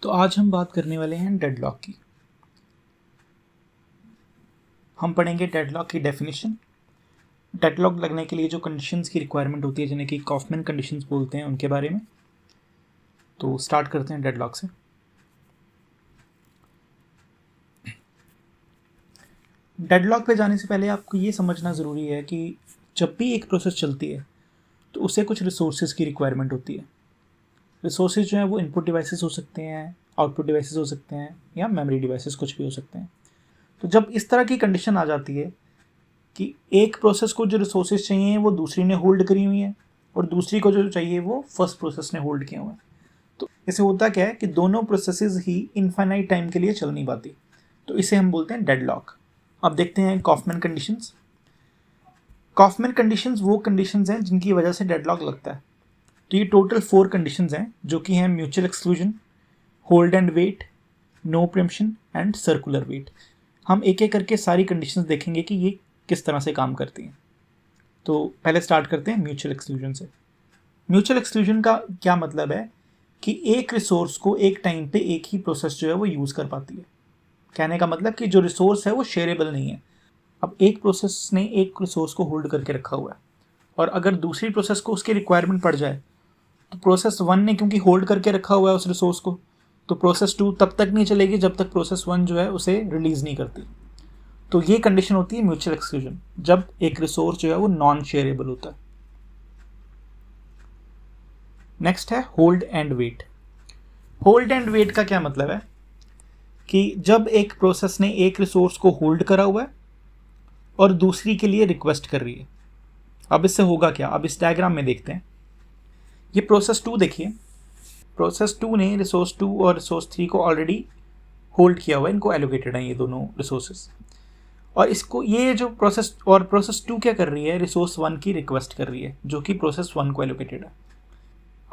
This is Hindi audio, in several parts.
तो आज हम बात करने वाले हैं डेडलॉक की। हम पढ़ेंगे डेडलॉक की डेफिनेशन, डेडलॉक लगने के लिए जो कंडीशंस की रिक्वायरमेंट होती है जिन्हें कि कॉफमैन कंडीशंस बोलते हैं, उनके बारे में। तो स्टार्ट करते हैं डेडलॉक से। डेडलॉक पे जाने से पहले आपको ये समझना ज़रूरी है कि जब भी एक प्रोसेस चलती है तो उसे कुछ रिसोर्सेज की रिक्वायरमेंट होती है। रिसोर्सेज जो है वो इनपुट डिवाइसेस हो सकते हैं, आउटपुट डिवाइसेस हो सकते हैं, या मेमोरी डिवाइसेस कुछ भी हो सकते हैं। तो जब इस तरह की कंडीशन आ जाती है कि एक प्रोसेस को जो रिसोर्सेज चाहिए वो दूसरी ने होल्ड करी हुई है और दूसरी को जो चाहिए वो फर्स्ट प्रोसेस ने होल्ड किया हुआ है, तो इसे होता क्या है कि दोनों प्रोसेसेस ही इनफाइनाइट टाइम के लिए चल नहीं पाती, तो इसे हम बोलते हैं डेडलॉक। अब देखते हैं कॉफमैन कंडीशंस। कॉफमैन कंडीशंस वो कंडीशंस हैं जिनकी वजह से डेडलॉक लगता है। तो ये टोटल 4 कंडीशंस हैं जो कि हैं mutual exclusion, hold and wait, no preemption and circular wait. हम एक एक करके सारी कंडीशंस देखेंगे कि ये किस तरह से काम करती हैं। तो पहले स्टार्ट करते हैं म्यूचुअल एक्सक्लूजन से। म्यूचुअल एक्सक्लूजन का क्या मतलब है कि एक रिसोर्स को एक टाइम पे एक ही प्रोसेस जो है वो यूज़ कर पाती है। कहने का मतलब कि जो रिसोर्स है वो शेयरेबल नहीं है। अब एक प्रोसेस ने एक रिसोर्स को होल्ड करके रखा हुआ है और अगर दूसरी प्रोसेस को उसकी रिक्वायरमेंट पड़ जाए तो प्रोसेस 1 ने क्योंकि होल्ड करके रखा हुआ है उस रिसोर्स को, तो प्रोसेस 2 तब तक नहीं चलेगी जब तक प्रोसेस 1 जो है उसे रिलीज़ नहीं करती। तो ये कंडीशन होती है म्यूचुअल एक्सक्लूजन, जब एक रिसोर्स जो है वो नॉन शेयरेबल होता है। नेक्स्ट है hold and wait. Hold and wait का क्या मतलब है कि जब एक प्रोसेस ने एक रिसोर्स को होल्ड करा हुआ है और दूसरी के लिए रिक्वेस्ट कर रही है। अब इससे होगा क्या, अब इस डायग्राम में देखते हैं। ये प्रोसेस 2 देखिए, प्रोसेस 2 ने रिसोर्स 2 और रिसोर्स 3 को ऑलरेडी होल्ड किया हुआ है, इनको एलोकेटेड है ये दोनों रिसोर्सेस, और इसको ये जो प्रोसेस 2 क्या कर रही है, रिसोर्स 1 की रिक्वेस्ट कर रही है जो कि प्रोसेस 1 को एलोकेटेड है।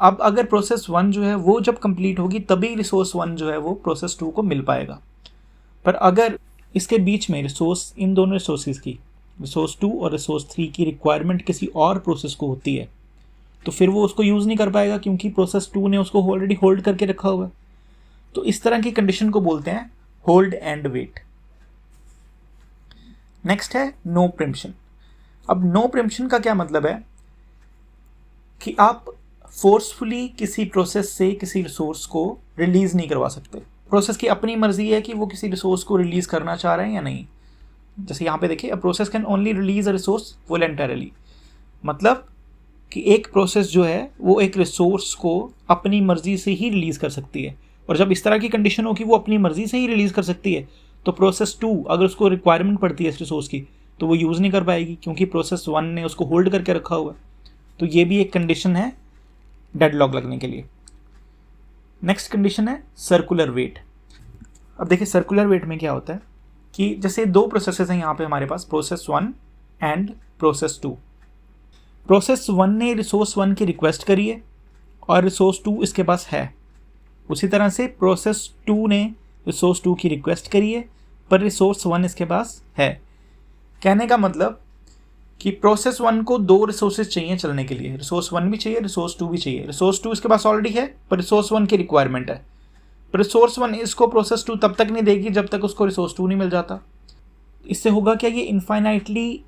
अब अगर प्रोसेस 1 जो है वो जब कंप्लीट होगी तभी रिसोर्स 1 जो है वो प्रोसेस 2 को मिल पाएगा। पर अगर इसके बीच में इन दोनों रिसोर्सेज की, रिसोर्स 2 और रिसोर्स 3 की रिक्वायरमेंट किसी और प्रोसेस को होती है तो फिर वो उसको यूज़ नहीं कर पाएगा क्योंकि प्रोसेस 2 ने उसको ऑलरेडी होल्ड करके रखा हुआ है। तो इस तरह की कंडीशन को बोलते हैं होल्ड एंड वेट। नेक्स्ट है नो प्रीएम्पशन। अब नो प्रीएम्पशन का क्या मतलब है कि आप फोर्सफुली किसी प्रोसेस से किसी रिसोर्स को रिलीज़ नहीं करवा सकते। प्रोसेस की अपनी मर्जी है कि वो किसी रिसोर्स को रिलीज़ करना चाह रहे हैं या नहीं। जैसे यहाँ पे देखिए, a process can only release a resource voluntarily, मतलब कि एक प्रोसेस जो है वो एक रिसोर्स को अपनी मर्जी से ही रिलीज़ कर सकती है, और जब इस तरह की कंडीशन हो कि वो अपनी मर्जी से ही रिलीज़ कर सकती है तो प्रोसेस 2 अगर उसको रिक्वायरमेंट पड़ती है इस रिसोर्स की तो वो यूज़ नहीं कर पाएगी क्योंकि प्रोसेस 1 ने उसको होल्ड करके रखा हुआ है। तो ये भी एक कंडीशन है डेडलॉक लगने के लिए। नेक्स्ट कंडीशन है सर्कुलर वेट। अब देखिए सर्कुलर वेट में क्या होता है कि जैसे 2 प्रोसेसेस हैं यहाँ पे हमारे पास, प्रोसेस 1 एंड प्रोसेस 2। प्रोसेस 1 ने रिसोर्स 1 की रिक्वेस्ट करी है और रिसोर्स 2 इसके पास है। उसी तरह से प्रोसेस 2 ने रिसोर्स 2 की रिक्वेस्ट करी है पर रिसोर्स 1 इसके पास है। कहने का मतलब कि प्रोसेस 1 को 2 रिसोर्सेज चाहिए चलने के लिए, रिसोर्स 1 भी चाहिए, रिसोर्स 2 भी चाहिए। रिसोर्स 2 इसके पास ऑलरेडी है पर रिसोर्स 1 की रिक्वायरमेंट है। पर रिसोर्स 1 इसको प्रोसेस 2 तब तक नहीं देगी जब तक उसको रिसोर्स 2 नहीं मिल जाता। इससे होगा क्या, ये इनफाइनाइटली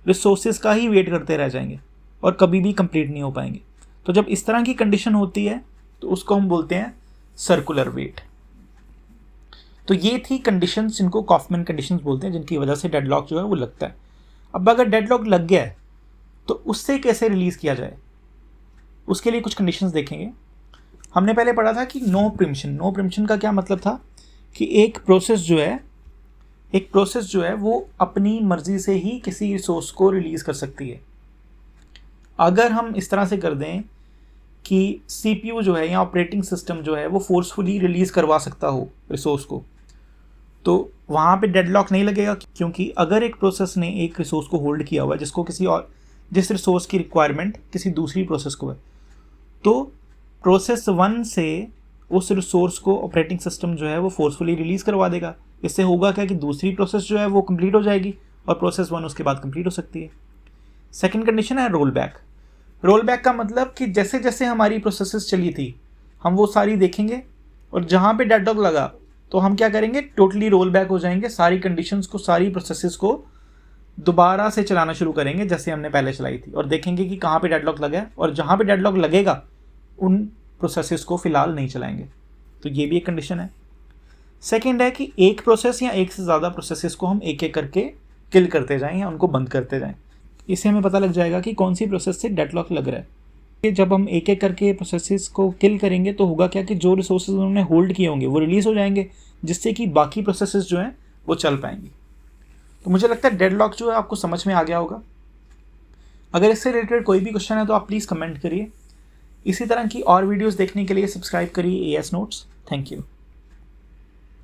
रिसोर्सेज का ही वेट करते रह जाएंगे और कभी भी कंप्लीट नहीं हो पाएंगे। तो जब इस तरह की कंडीशन होती है तो उसको हम बोलते हैं सर्कुलर वेट। तो ये थी कंडीशंस जिनको कॉफमैन कंडीशंस बोलते हैं, जिनकी वजह से डेडलॉक जो है वो लगता है। अब अगर डेडलॉक लग गया है तो उससे कैसे रिलीज़ किया जाए, उसके लिए कुछ कंडीशंस देखेंगे। हमने पहले पढ़ा था कि नो प्रीएम्पशन। नो प्रीएम्पशन का क्या मतलब था कि एक प्रोसेस जो है वो अपनी मर्जी से ही किसी रिसोर्स को रिलीज़ कर सकती है। अगर हम इस तरह से कर दें कि CPU जो है या ऑपरेटिंग सिस्टम जो है वो फोर्सफुली रिलीज़ करवा सकता हो रिसोर्स को, तो वहाँ पे डेडलॉक नहीं लगेगा, क्योंकि अगर एक प्रोसेस ने एक रिसोर्स को होल्ड किया हुआ है जिस रिसोर्स की रिक्वायरमेंट किसी दूसरी प्रोसेस को है, तो प्रोसेस 1 से उस रिसोर्स को ऑपरेटिंग सिस्टम जो है वो फोर्सफुली रिलीज़ करवा देगा। इससे होगा क्या कि दूसरी प्रोसेस जो है वो कंप्लीट हो जाएगी और प्रोसेस 1 उसके बाद कंप्लीट हो सकती है। सेकेंड कंडीशन है रोल बैक। रोल बैक का मतलब कि जैसे जैसे हमारी प्रोसेसेस चली थी हम वो सारी देखेंगे और जहाँ पे डेडलॉक लगा तो हम क्या करेंगे, टोटली रोल बैक हो जाएंगे, सारी कंडीशंस को, सारी प्रोसेसेस को दोबारा से चलाना शुरू करेंगे जैसे हमने पहले चलाई थी, और देखेंगे कि कहाँ पे डेडलॉक लगा है, और जहाँ पे डेडलॉक लगेगा उन प्रोसेसेस को फिलहाल नहीं चलाएंगे। तो ये भी एक कंडीशन है। सेकेंड है कि एक प्रोसेस या एक से ज़्यादा प्रोसेसेस को हम एक एक करके किल करते जाएं या उनको बंद करते जाएं। इससे हमें पता लग जाएगा कि कौन सी प्रोसेस से डेडलॉक लग रहा है। जब हम एक एक करके प्रोसेसेस को किल करेंगे तो होगा क्या कि जो रिसोर्सेज उन्होंने होल्ड किए होंगे वो रिलीज़ हो जाएंगे, जिससे कि बाकी प्रोसेसेस जो हैं वो चल पाएंगी। तो मुझे लगता है डेडलॉक जो है आपको समझ में आ गया होगा। अगर इससे रिलेटेड कोई भी क्वेश्चन है तो आप प्लीज़ कमेंट करिए। इसी तरह की और वीडियोस देखने के लिए सब्सक्राइब करिए AS नोट्स। Thank you.